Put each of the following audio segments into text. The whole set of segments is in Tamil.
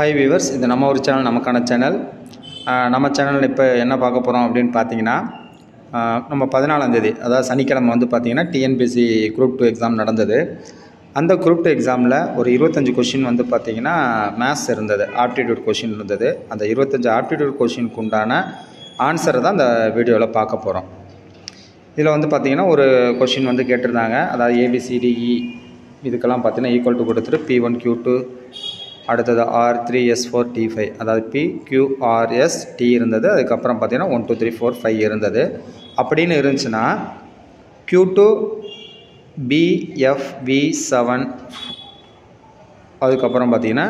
ஹாய் வியூவர்ஸ், இது நம்ம ஒரு சேனல், நமக்கான சேனல். நம்ம சேனலில் இப்போ என்ன பார்க்க போகிறோம் அப்படின்னு பார்த்தீங்கன்னா, நம்ம 14ஆம் தேதி, அதாவது சனிக்கிழமை வந்து பார்த்திங்கன்னா டிஎன்பிஎஸ்சி குரூப் 2 எக்ஸாம் நடந்தது. அந்த குரூப் 2 எக்ஸாமில் ஒரு 25 கொஷின் வந்து பார்த்திங்கன்னா மேத்ஸ் இருந்தது, ஆப்டிடியூட் கொஷின் இருந்தது. அந்த 25 ஆப்டிடியூட் கொஷினுக்கு உண்டான ஆன்சரை தான் இந்த வீடியோவில் பார்க்க போகிறோம். இதில் வந்து பார்த்திங்கன்னா ஒரு கொஷின் வந்து கேட்டிருந்தாங்க, அதாவது ABCDE இதுக்கெல்லாம் பார்த்திங்கன்னா ஈக்குவல் டு கொடுத்துட்டு P1 Q2 அடுத்தது R3 S4 T5, அதாவது PQRS T இருந்தது. அதுக்கப்புறம் பார்த்திங்கன்னா 1 2 3 4 5 இருந்தது. அப்படின்னு இருந்துச்சுன்னா Q2 BFV7 அதுக்கப்புறம் பார்த்திங்கன்னா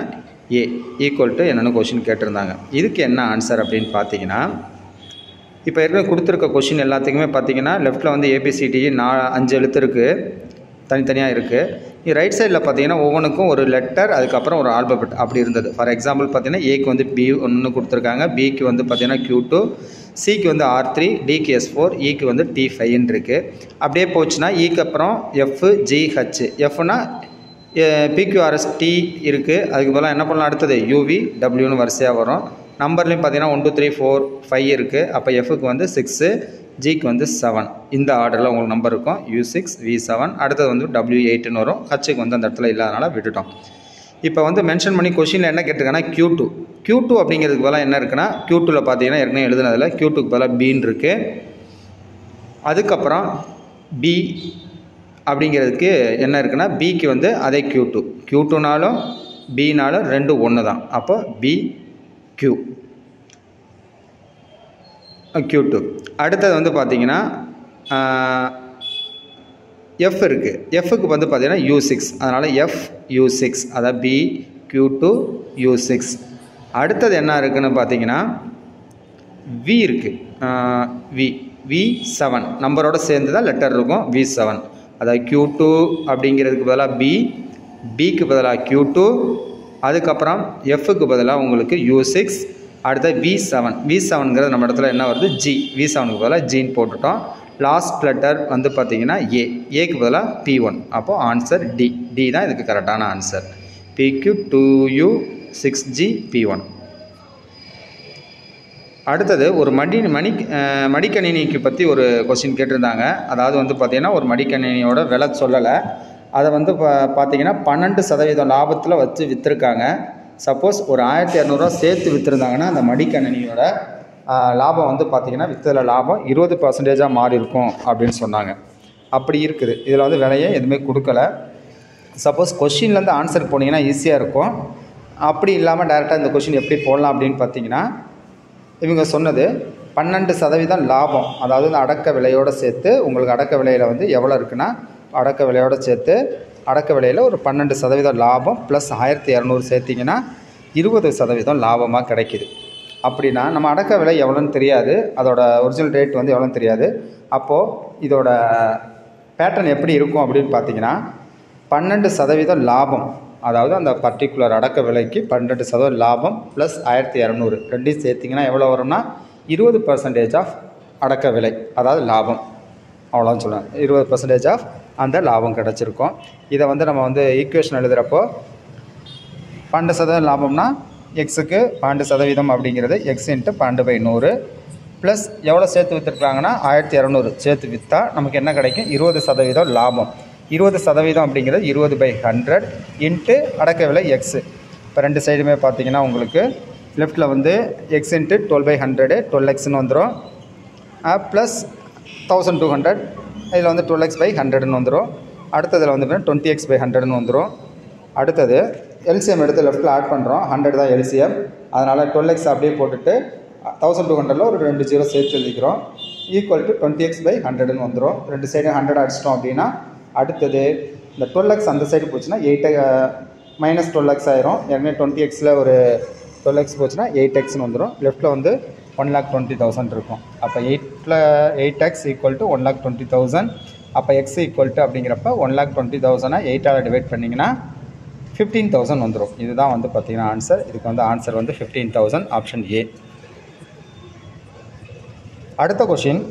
A ஈக்குவல் டு என்னென்னு கொஷின் கேட்டிருந்தாங்க. இதுக்கு என்ன ஆன்சர் அப்படின்னு பார்த்தீங்கன்னா, இப்போ ஏற்கனவே கொடுத்துருக்க கொஷின் எல்லாத்துக்குமே பார்த்திங்கன்னா லெஃப்ட்டில் வந்து ABCD 5 எழுத்து இருக்குது, தனித்தனியாக இருக்குது. ரைட் சைடில் பார்த்தீங்கன்னா ஒவ்வொன்றுக்கும் ஒரு லெட்டர், அதுக்கப்புறம் ஒரு ஆல்பபெட் அப்படி இருந்தது. ஃபார் எக்ஸாம்பிள் பார்த்தீங்கன்னா ஏக்கு வந்து B1 கொடுத்துருக்காங்க, பிக்கு வந்து பார்த்தீங்கன்னா Q2, சிக்கு வந்து R3, டிக்கு S4, ஈக்கு வந்து T5 இருக்குது. அப்படியே போச்சுன்னா ஈக்கு அப்புறம் FGH, எஃப்னா PQRS T இருக்குது. அதுக்கு பதிலாக என்ன பண்ணலாம், அடுத்தது UV Wன்னு வரிசையாக வரும். நம்பர்லேயும் பார்த்தீங்கன்னா 1 2 3 4 5 இருக்குது. அப்போ எஃப்க்கு வந்து 6, ஜிக்கு வந்து 7. இந்த ஆர்டரில் உங்களுக்கு நம்பர் இருக்கும். U6 V7, அடுத்தது வந்து W8ன்னு வரும். ஹச்சுக்கு வந்து அந்த இடத்துல இல்லாதனால விட்டுட்டோம். இப்போ வந்து மென்ஷன் பண்ணி கொஷினில் என்ன கேட்டிருக்காங்கன்னா Q2 அப்படிங்கிறதுக்கு பதிலாக என்ன இருக்குன்னா, Q2வில் பார்த்தீங்கன்னா ஏற்கனவே எழுதுனதில் Q2க்கு பதிலாக Bன்னு இருக்குது. அதுக்கப்புறம் B அப்படிங்கிறதுக்கு என்ன இருக்குன்னா, பிக்கு வந்து அதே Q2னாலும் Bனாலும் ரெண்டு ஒன்று தான். அப்போ BQ Q2. அடுத்தது வந்து பார்த்திங்கன்னா F இருக்குது. எஃப்க்கு வந்து பார்த்திங்கன்னா U6, அதனால் FU6, அதாவது BQ2 U6. அடுத்தது என்ன இருக்குதுன்னு பார்த்தீங்கன்னா V இருக்குது, V7 நம்பரோடு சேர்ந்து தான் லெட்டர் இருக்கும், V7. அதாவது Q2 அப்படிங்கிறதுக்கு பதிலாக பிக்கு பதிலாக Q2, அதுக்கப்புறம் எஃப்க்கு பதிலாக உங்களுக்கு U6, அடுத்த V7ங்கிறது நம்ம இடத்துல என்ன வருது, G. V7க்கு பதிலாக ஜின்னு போட்டுட்டோம். லாஸ்ட் லெட்டர் வந்து பார்த்திங்கன்னா ஏக்கு பதிலாக P1. அப்போது ஆன்சர் டி தான் இதுக்கு கரெக்டான ஆன்சர். PQ2U 6G P1. அடுத்தது ஒரு மடிக்கணினிக்கு பற்றி ஒரு கொஸ்டின் கேட்டிருந்தாங்க. அதாவது வந்து பார்த்திங்கன்னா ஒரு மடிக்கணினியோட விலை சொல்லலை, அதை வந்து பார்த்திங்கன்னா 12% லாபத்தில் வச்சு விற்றுருக்காங்க. சப்போஸ் ஒரு 1200 சேர்த்து விற்றுருந்தாங்கன்னா அந்த மடிக்கணினியோட லாபம் வந்து பார்த்திங்கன்னா விற்றதில் லாபம் 20% மாறி இருக்கும் அப்படின்னு சொன்னாங்க. அப்படி இருக்குது. இதில் வந்து விலையை எதுவுமே கொடுக்கல. சப்போஸ் கொஷின்லேருந்து ஆன்சர் போனீங்கன்னா ஈஸியாக இருக்கும். அப்படி இல்லாமல் டைரெக்டாக இந்த கொஷின் எப்படி போடலாம் அப்படின்னு பார்த்தீங்கன்னா, இவங்க சொன்னது 12% லாபம், அதாவது இந்த அடக்க விலையோடு சேர்த்து உங்களுக்கு அடக்க விலையில் வந்து எவ்வளோ இருக்குன்னா, அடக்க விலையோடு சேர்த்து அடக்க விலையில் ஒரு 12% லாபம் ப்ளஸ் 1200 சேர்த்திங்கன்னா 20% லாபமாக கிடைக்கிது. அப்படின்னா நம்ம அடக்க விலை எவ்வளோன்னு தெரியாது, அதோட ஒரிஜினல் ரேட் வந்து எவ்வளோன்னு தெரியாது. அப்போது இதோட பேட்டர்ன் எப்படி இருக்கும் அப்படின்னு பார்த்தீங்கன்னா, 12% லாபம், அதாவது அந்த பர்டிகுலர் அடக்க விலைக்கு 12% லாபம் ப்ளஸ் 1200 ரெண்டையும் சேர்த்திங்கன்னா எவ்வளோ வரும்னா 20% ஆஃப் அடக்க விலை, அதாவது லாபம், அவ்வளோன்னு சொல்லுவேன். 20% ஆஃப் அந்த லாபம் கிடச்சிருக்கும். இதை வந்து நம்ம வந்து ஈக்குவேஷன் எழுதுகிறப்போ 12% லாபம்னா எக்ஸுக்கு 12% அப்படிங்கிறது எக்ஸ் இன்ட்டு 12/100 ப்ளஸ் எவ்வளோ சேர்த்து விற்றுருக்காங்கன்னா 1200 சேர்த்து விற்றா நமக்கு என்ன கிடைக்கும், 20% லாபம். 20% அப்படிங்கிறது 20/100 இன்ட்டு அடக்க விலை எக்ஸு. இப்போ ரெண்டு சைடுமே பார்த்திங்கன்னா உங்களுக்கு லெஃப்ட்டில் வந்து எக்ஸ் இன்ட்டு 12/100 12xன்னு வந்துடும், ப்ளஸ் 1200 இதில் வந்து 12x/100ன்னு வந்துடும். அடுத்ததில் வந்து 20x/100ன்னு வந்துடும். அடுத்தது எல்சிஎம் எடுத்து லெஃப்ட்டில் ஆட் பண்ணுறோம், 100 தான் எல்சிஎம், அதனால் 12x அப்படியே போட்டுட்டு 1200 ஒரு 2 0 சேர்த்து எழுதிக்கிறோம், ஈக்குவல் டு 20x/100ன்னு வந்துடும். ரெண்டு சைடு 100 அடிச்சிட்டோம் அப்படின்னா அடுத்தது இந்த 12x அந்த சைடு போச்சுன்னா 8 மைனஸ் 12x ஆயிரும். ஏற்கனவே 20xயில் ஒரு 12x போச்சுன்னா 8xன்னு வந்துடும். லெஃப்ட்டில் வந்து 1,20,000 இருக்கும். அப்போ 8x ஈக்குவல் டு 1,20,000. அப்போ எக்ஸ் ஈக்குவல் டு அப்படிங்கிறப்ப 1,20,000 8ஆல் டிவைட் பண்ணிங்கன்னா 15,000 வந்துடும். இதுதான் வந்து பார்த்திங்கன்னா ஆன்சர். இதுக்கு வந்து ஆன்சர் வந்து 15,000, ஆப்ஷன் ஏ. அடுத்த கொஷின்,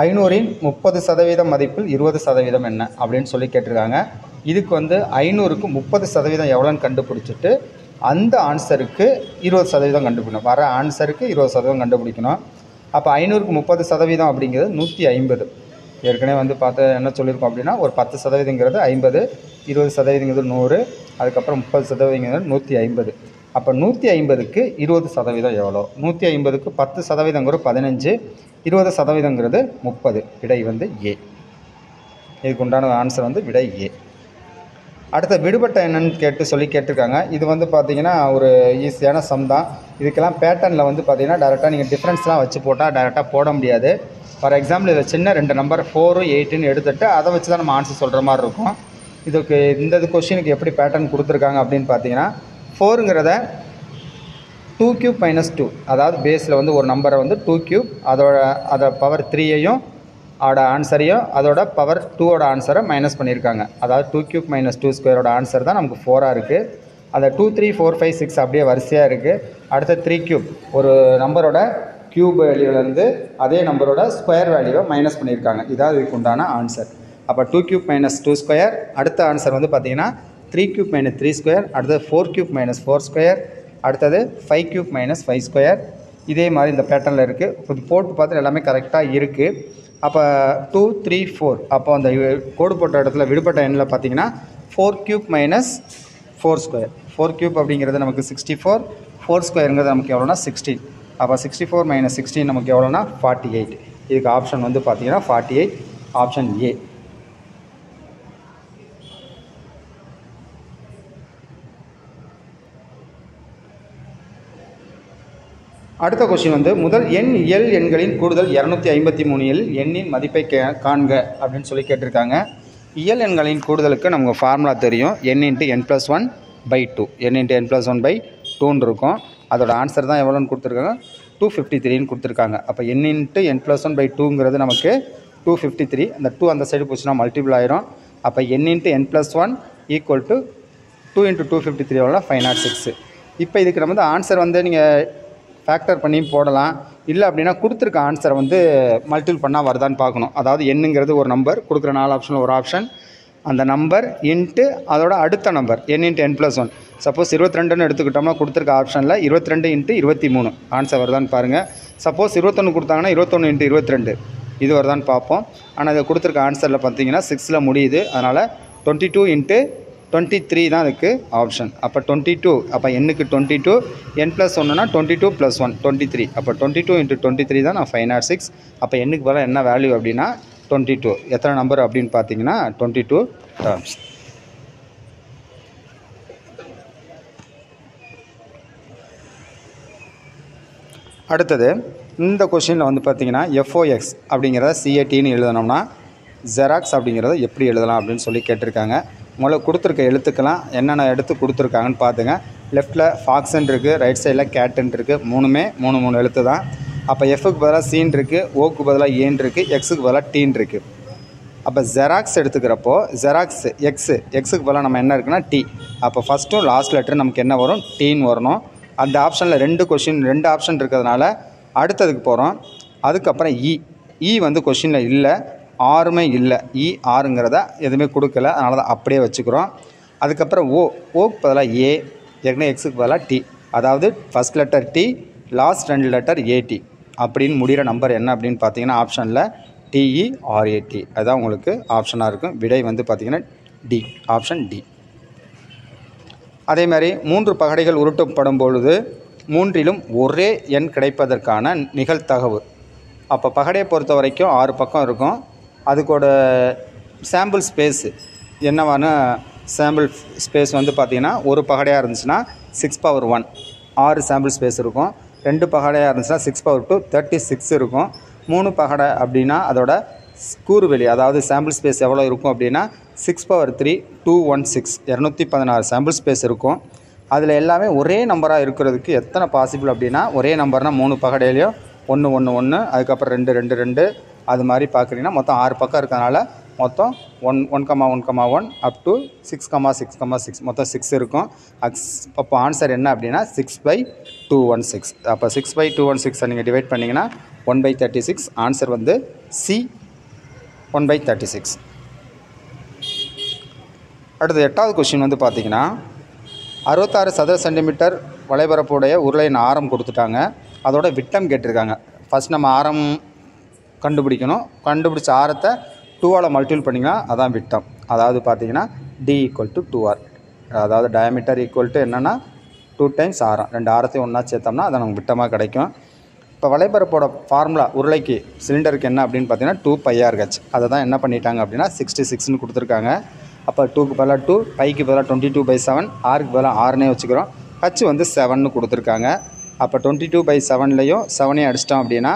500இன் 30% மதிப்பில் 20% என்ன அப்படின்னு சொல்லி கேட்டிருக்காங்க. இதுக்கு வந்து 500க்கு 30% எவ்வளோன்னு கண்டுபிடிச்சிட்டு அந்த ஆன்சருக்கு 20% கண்டுபிடிக்கணும். வர ஆன்சருக்கு 20% கண்டுபிடிக்கணும். அப்போ 500க்கு 30% அப்படிங்கிறது 150. ஏற்கனவே வந்து பார்த்து என்ன சொல்லியிருக்கோம் அப்படின்னா, ஒரு 10%ங்கிறது 50, 20%ங்கிறது 100, அதுக்கப்புறம் 30%ங்கிறது 150. அப்போ 150க்கு 20% எவ்வளோ? 150க்கு 10%ங்கிறது 15, 20%ங்கிறது 30. விடை வந்து ஏ. இதுக்கு உண்டான ஆன்சர் வந்து விடை ஏ. அடுத்த விடுபட்ட என்னன்னு கேட்டிருக்காங்க. இது வந்து பார்த்தீங்கன்னா ஒரு ஈஸியான சம் தான். இதுக்கெல்லாம் பேட்டர்னில் வந்து பார்த்தீங்கன்னா டேரெக்டாக நீங்கள் டிஃப்ரென்ஸ்லாம் வச்சு போட்டால் டேரெக்டாக போட முடியாது. ஃபார் எக்ஸாம்பிள் இதில் சின்ன 2 நம்பர் 4, 8ன்னு எடுத்துகிட்டு அதை வச்சு தான் நம்ம ஆன்சர் சொல்கிற மாதிரி இருக்கும். இதுக்கு இந்த கொஸ்டினுக்கு எப்படி பேட்டர்ன் கொடுத்துருக்காங்க அப்படின்னு பார்த்தீங்கன்னா, 4ங்கிறத 2 cube minus 2, அதாவது பேஸில் வந்து ஒரு நம்பரை வந்து 2 cube, அதை பவர் 3ஐயும் அதோட ஆன்சரையும் அதோட பவர் 2ஓட ஆன்சரை மைனஸ் பண்ணியிருக்காங்க. அதாவது 2 cube minus 2 ஸ்கொயரோட ஆன்சர் தான் நமக்கு 4ஆக இருக்குது. அதை 2, 3, 4, 5, 6 அப்படியே வரிசையாக இருக்குது. அடுத்த 3 cube, ஒரு நம்பரோட கியூப் வேல்யூலேருந்து அதே நம்பரோட ஸ்கொயர் வேல்யூவை மைனஸ் பண்ணியிருக்காங்க. இதாவது இதுக்கு உண்டான ஆன்சர். அப்போ 2 cube minus 2 ஸ்கொயர். அடுத்த ஆன்சர் வந்து பார்த்தீங்கன்னா 3 cube minus 3 ஸ்கொயர். அடுத்தது 4 cube minus 4 ஸ்கொயர். அடுத்தது 5 cube minus 5 ஸ்கொயர். இதே மாதிரி இந்த பேட்டர்னில் இருக்குது. இது போட்டு பார்த்து எல்லாமே கரெக்டாக இருக்குது. அப்போ 2, 3, 4, அப்போ அந்த கோடு போட்ட இடத்துல விடுபட்ட எண்ணில் பார்த்தீங்கன்னா 4 cube minus 4 ஸ்கொயர். 4 cube அப்படிங்கிறது நமக்கு 64, 4 ஸ்கொயருங்கிறது நமக்கு எவ்வளோனா 16. அப்போ 64 minus 16 நமக்கு எவ்வளோனா 48. இதுக்கு ஆப்ஷன் வந்து பார்த்தீங்கன்னா 48, ஆப்ஷன் ஏ. அடுத்த கொஸ்டின் வந்து முதல் இயல் எண்களின் கூடுதல் 253 எண்ணின் மதிப்பை காண்க அப்படின்னு சொல்லி கேட்டிருக்காங்க. இயல் எண்களின் கூடுதலுக்கு நமக்கு ஃபார்முலா தெரியும். n × n+1/2, n × n+1/2ன்னு இருக்கும். அதோட ஆன்சர் தான் எவ்வளோன்னு கொடுத்துருக்காங்க, 253ன்னு கொடுத்துருக்காங்க. அப்போ n × n+1/2ங்கிறது நமக்கு 253. அந்த 2 அந்த சைடு போச்சுன்னா மல்டிபிள் ஆயிரும். அப்போ n × n+1 = 2 × 253 எவ்வளோ 506. இப்போ இதுக்கு நம்ம வந்து ஆன்சர் வந்து நீங்கள் ஃபேக்டர் பண்ணி போடலாம். இல்லை அப்படின்னா கொடுத்துருக்க ஆன்சரை வந்து மல்டிபிள் பண்ணால் வருதான்னு பார்க்கணும். அதாவது என்னங்கிறது ஒரு நம்பர், கொடுக்குற 4 ஆப்ஷனில் ஒரு ஆப்ஷன், அந்த நம்பர் இன்ட்டு அதோட அடுத்த நம்பர் n × n+1. சப்போஸ் 22ன்னு எடுத்துக்கிட்டோம்னா கொடுத்துருக்க ஆப்ஷனில் 22 × 23 ஆன்சர் வருதான்னு பாருங்கள். சப்போஸ் 21 கொடுத்தாங்கன்னா 21 × 22 இது வருதான்னு பார்ப்போம். ஆனால் இதை கொடுத்துருக்க ஆன்சரில் பார்த்தீங்கன்னா 6ல் முடியுது. அதனால் 22 × 23 தான் அதுக்கு ஆப்ஷன். அப்போ 22, அப்போ n க்கு 22, n+1னா 22 + 1 23. அப்போ 22 × 23 தான் நான் 506. அப்போ n க்கு பதிலாக என்ன வேல்யூ அப்படின்னா 22. எத்தனை நம்பர் அப்படின்னு பார்த்தீங்கன்னா 22 டேர்ம்ஸ். அடுத்தது இந்த கொஸ்டினில் வந்து பார்த்தீங்கன்னா FOX அப்படிங்கிறத CATன்னு எழுதணும்னா ஜெராக்ஸ் அப்படிங்கிறத எப்படி எழுதலாம் அப்படின்னு சொல்லி கேட்டிருக்காங்க. முதல்ல கொடுத்துருக்க எழுத்துக்கெல்லாம் என்னென்ன எடுத்து கொடுத்துருக்காங்கன்னு பார்த்துங்க. லெஃப்ட்டில் ஃபாக்ஸ்ன்னு இருக்குது, ரைட் சைடில் கேட்டுன்னு இருக்குது. மூணுமே 3 எழுத்து தான். அப்போ எஃப்க்கு பதிலாக சீன் இருக்குது, ஓக்கு பதிலாக ஏன் இருக்குது, எக்ஸுக்கு பதிலாக டீன் இருக்குது. அப்போ ஜெராக்ஸ் எடுத்துக்கிறப்போ ஜெராக்ஸ் எக்ஸுக்கு பதிலாக நம்ம என்ன இருக்குன்னா டி. அப்போ ஃபஸ்ட்டும் லாஸ்ட் லெட்டர் நமக்கு என்ன வரும், டீன்னு வரணும். அந்த ஆப்ஷனில் 2 ஆப்ஷன் இருக்கிறதுனால அடுத்ததுக்கு போகிறோம். அதுக்கப்புறம் இ வந்து கொஷினில் இல்லை, ஆறுமே இல்லை. ஆறுங்கிறத எதுவுமே கொடுக்கல, அதனால தான் அப்படியே வச்சுக்கிறோம். அதுக்கப்புறம் ஓக்கு பதிலாக ஏ, ஏற்கனவே எக்ஸுக்கு பதிலாக டி. அதாவது first letter T, last 2 letter AT அப்படின்னு முடிகிற நம்பர் என்ன அப்படின்னு பார்த்தீங்கன்னா ஆப்ஷனில் TERAT. அதுதான் உங்களுக்கு ஆப்ஷனாக இருக்கும். விடை வந்து பார்த்திங்கன்னா டி, ஆப்ஷன் டி. அதே மாதிரி 3 பகடைகள் உருட்டப்படும் பொழுது 3லும் ஒரே எண் கிடைப்பதற்கான நிகழ்தகவு. அப்போ பகடையை பொறுத்த வரைக்கும் 6 பக்கம் இருக்கும். அதுக்கோட சாம்பிள் ஸ்பேஸு என்னவான சாம்பிள் ஸ்பேஸ் வந்து பார்த்திங்கன்னா ஒரு பகடையாக இருந்துச்சுன்னா 6^1 6 சாம்பிள் ஸ்பேஸ் இருக்கும். 2 பகடையாக இருந்துச்சுன்னா 6^2 36 இருக்கும். 3 பகடை அப்படின்னா அதோட கூறுவெளி அதாவது சாம்பிள் ஸ்பேஸ் எவ்வளோ இருக்கும் அப்படின்னா 6^3 216 216 சாம்பிள் ஸ்பேஸ் இருக்கும். அதில் எல்லாமே ஒரே நம்பராக இருக்கிறதுக்கு எத்தனை பாசிபிள் அப்படின்னா, ஒரே நம்பர்னால் 3 பகடையிலையும் 1 1 1 அதுக்கப்புறம் 2 2 2 அது மாதிரி பார்க்குறீங்கன்னா மொத்தம் 6 பக்கம் இருக்கிறதுனால மொத்தம் 1 1 1 அப் டு 6 மொத்தம் 6 இருக்கும். அப்போ ஆன்சர் என்ன அப்படின்னா 6/216. அப்போ 6/216 நீங்கள் டிவைட் பண்ணிங்கன்னா 1/36. ஆன்சர் வந்து சி 1/36. அடுத்து 8வது கொஸ்டின் வந்து பார்த்திங்கன்னா 66 சதுர சென்டிமீட்டர் வலைபரப்புடைய உருளையின் ஆரம் கொடுத்துட்டாங்க. அதோட விட்டம் கேட்டிருக்காங்க. ஃபஸ்ட் நம்ம ஆரம் கண்டுபிடிக்கணும். கண்டுபிடிச்ச ஆரத்தை 2ஆல் மல்டிபிள் பண்ணிங்கன்னா அதான் விட்டம். அதாவது பார்த்தீங்கன்னா D = 2R. அதாவது டயாமீட்டர் ஈக்குவல் டு என்னென்னா 2 டைம்ஸ் ஆரம். 2 ஆரத்தையும் ஒன்றா சேர்த்தோம்னா அது நமக்கு விட்டமாக கிடைக்கும். இப்போ வலைபரப்போட ஃபார்முலா உருளைக்கு சிலிண்டருக்கு என்ன அப்படின்னு பார்த்தீங்கன்னா 2πRH. அதை தான் என்ன பண்ணிட்டாங்க அப்படின்னா 66ன்னு கொடுத்துருக்காங்க. அப்போ 2க்கு பதிலாக 2, பைக்கு பதிலாக 22/7, ஆருக்கு பதிலாக 6னே வச்சுக்கிறோம். H வந்து 7ன்னு கொடுத்துருக்காங்க. அப்போ 22/7லையும் 7ஐயும் அடிச்சிட்டோம் அப்படின்னா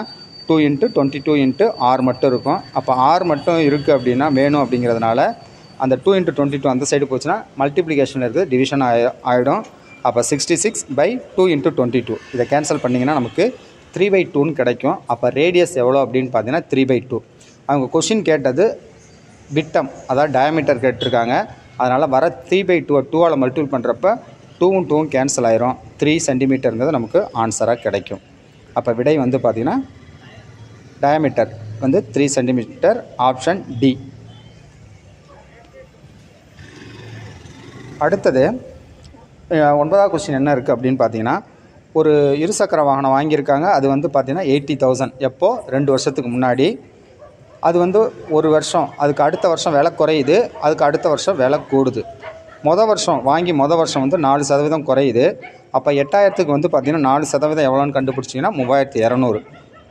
2 × 22 × R மட்டும் இருக்கும். அப்போ R மட்டும் இருக்குது அப்படின்னா வேணும் அப்படிங்கிறதுனால அந்த 2 × 22 அந்த சைடு போச்சுன்னா மல்டிப்ளிகேஷனில் இருக்குது, டிவிஷன் ஆகிடும். அப்போ 66/2 × 22 இதை கேன்சல் பண்ணிங்கன்னா நமக்கு 3/2ன்னு கிடைக்கும். அப்போ ரேடியஸ் எவ்வளோ அப்படின்னு பார்த்தீங்கன்னா 3/2. அவங்க கொஷின் கேட்டது விட்டம், அதாவது டயாமீட்டர் கேட்டிருக்காங்க. அதனால் வர 3/2 2ஆல் மல்டிபிள் பண்ணுறப்ப 2ம் 2ம் கேன்சல் ஆயிரும். 3 சென்டிமீட்டருங்கிறது நமக்கு ஆன்சராக கிடைக்கும். அப்போ விடை வந்து பார்த்திங்கன்னா டயாமீட்டர் வந்து 3 சென்டிமீட்டர், ஆப்ஷன் டி. அடுத்தது 9வது கொஸ்டின் என்ன இருக்குது அப்படின்னு பார்த்தீங்கன்னா, ஒரு இருசக்கர வாகனம் வாங்கியிருக்காங்க. அது வந்து பார்த்திங்கன்னா 80,000. எப்போ? 2 வருஷத்துக்கு முன்னாடி. அது வந்து ஒரு வருஷம், அதுக்கு அடுத்த வருஷம் விலை குறையுது, அதுக்கு அடுத்த வருஷம் விலை கூடுது. மொதல் வருஷம் வந்து 4% குறையுது. அப்போ 8,000க்கு வந்து பார்த்திங்கன்னா 4% எவ்வளோன்னு கண்டுபிடிச்சிங்கன்னா 3,200.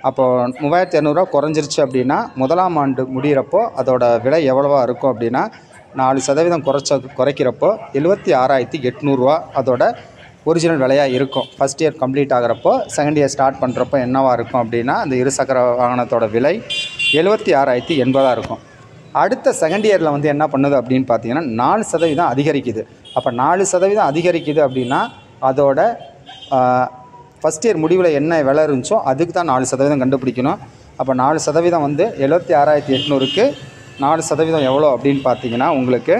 அப்போது 3,200 குறைஞ்சிருச்சு அப்படின்னா முதலாம் ஆண்டு முடிகிறப்போ அதோட விலை எவ்வளவா இருக்கும் அப்படின்னா 4% குறைக்கிறப்போ 76,800 அதோட ஒரிஜினல் விலையாக இருக்கும். ஃபஸ்ட் இயர் கம்ப்ளீட் ஆகிறப்போ செகண்ட் இயர் ஸ்டார்ட் பண்ணுறப்போ என்னவாக இருக்கும் அப்படின்னா அந்த இருசக்கர வாகனத்தோட விலை 76,080 இருக்கும். அடுத்த செகண்ட் இயரில் வந்து என்ன பண்ணுது அப்படின்னு பார்த்தீங்கன்னா 4% அதிகரிக்குது. அப்போ 4% அதிகரிக்குது அப்படின்னா அதோட ஃபஸ்ட் இயர் முடிவில் என்ன விலை இருந்துச்சோ அதுக்கு தான் 4% கண்டுபிடிக்கணும். அப்போ 4% வந்து 76,800க்கு 4% எவ்வளோ அப்படின்னு பார்த்தீங்கன்னா உங்களுக்கு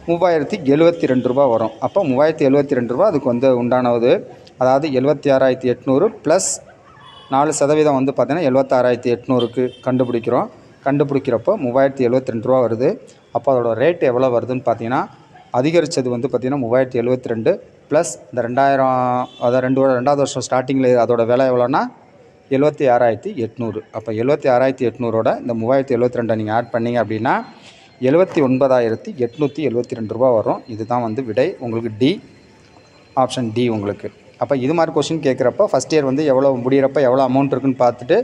3,072 வரும். அப்போ 3,072 அதுக்கு வந்து உண்டானது. அதாவது 76,800 ப்ளஸ் 4% வந்து பார்த்திங்கன்னா 76,800க்கு கண்டுபிடிக்கிறப்போ 3,072 வருது. அப்போ அதோட ரேட் எவ்வளோ வருதுன்னு பார்த்தீங்கன்னா அதிகரித்தது வந்து பார்த்திங்கன்னா 3,072 ப்ளஸ் இந்த 2,000, அதாவது ரெண்டாவது வருஷம் ஸ்டார்டிங்கில் அதோட விலை எவ்வளோன்னா 76,800. அப்போ 76,800ஓட இந்த 3,072 நீங்கள் ஆட் பண்ணிங்க அப்படின்னா 79,872 வரும். இதுதான் வந்து விடை உங்களுக்கு டி, ஆப்ஷன் டி உங்களுக்கு. அப்போ இது மாதிரி கொஷின் கேட்குறப்போ ஃபஸ்ட் இயர் வந்து எவ்வளோ முடிகிறப்ப எவ்வளோ அமௌண்ட் இருக்குன்னு பார்த்துட்டு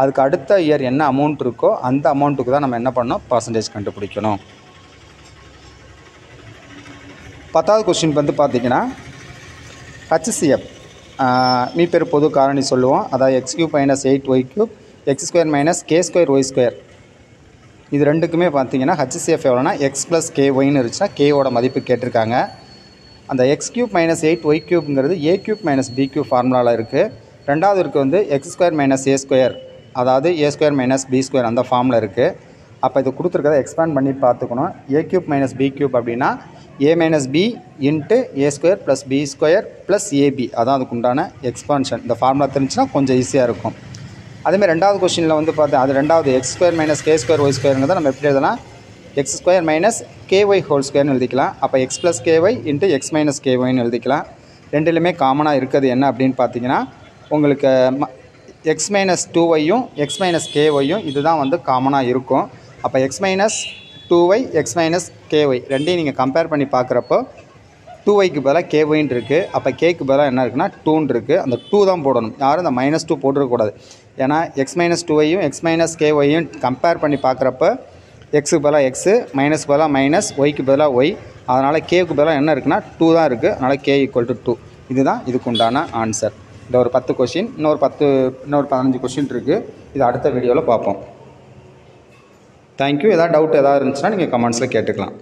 அதுக்கு அடுத்த இயர் என்ன அமௌண்ட் இருக்கோ அந்த அமௌண்ட்டுக்கு தான் நம்ம என்ன பண்ணணும், பர்சன்டேஜ் கண்டுபிடிக்கணும். 10வது கொஷின் வந்து பார்த்திங்கன்னா HCF மீப்பெரு பொது காரணி சொல்லுவோம். அதாவது x³ - 8y³ x² - k²y². இது ரெண்டுக்குமே பார்த்திங்கன்னா HCF எவ்வளோனா x + ky இருந்துச்சுன்னா kவோட மதிப்பு கேட்டிருக்காங்க. அந்த x³ - 8y³ங்கிறது a³ - b³ ஃபார்முலாவில் இருக்குது. ரெண்டாவது இருக்குது வந்து x² - a², அதாவது a² - b² அந்த ஃபார்மில் இருக்குது. அப்போ இது கொடுத்துருக்கதை எக்ஸ்பேண்ட் பண்ணி பார்த்துக்கணும். a³ - b³ அப்படின்னா a - b × a² + b² + ab, அதான் அதுக்கு உண்டான எக்ஸ்பான்ஷன். இந்த ஃபார்முலா தெரிஞ்சுன்னா கொஞ்சம் ஈஸியாக இருக்கும். அதேமாதிரி ரெண்டாவது கொஸ்டினில் வந்து பார்த்தா அது ரெண்டாவது x² - k²y²ங்கிறத நம்ம எப்படி எழுதலாம், x² - ky² எழுதிக்கலாம். அப்போ x + ky × x - kyன்னு எழுதிக்கலாம். ரெண்டுலேயுமே காமனாக இருக்கிறது என்ன அப்படின்னு பார்த்தீங்கன்னா உங்களுக்கு x - 2yயும் x - kyயும் இதுதான் வந்து காமனாக இருக்கும். அப்போ x - 2y x - ky ரெண்டையும் நீங்கள் கம்பேர் பண்ணி பார்க்குறப்போ 2yக்கு பதிலாக kyன்னு இருக்குது. அப்போ கேக்கு பதிலாக என்ன இருக்குன்னா 2ன்னு இருக்குது. அந்த 2 தான் போடணும், யாரும் இந்த -2 போட்டுருக்கக்கூடாது. ஏன்னா x - 2yயும் x - kyயும் கம்பேர் பண்ணி பார்க்குறப்ப எக்ஸுக்கு பதிலாக எக்ஸு, மைனஸ்க்கு பதிலாக மைனஸ், ஒய்க்கு பதிலாக ஒய். அதனால் கேக்கு பதிலாக என்ன இருக்குன்னா 2 தான் இருக்குது. அதனால் k = 2. இதுதான் இதுக்கு உண்டான ஆன்சர். இந்த ஒரு 10 கொஷின், இன்னொரு 15 கொஷின் இருக்குது. இது அடுத்த வீடியோவில் பார்ப்போம். தேங்க்யூ. ஏதாவது டவுட் ஏதாவது இருந்துச்சுன்னா நீங்கள் கமெண்ட்ஸில் கேட்டுக்கலாம்.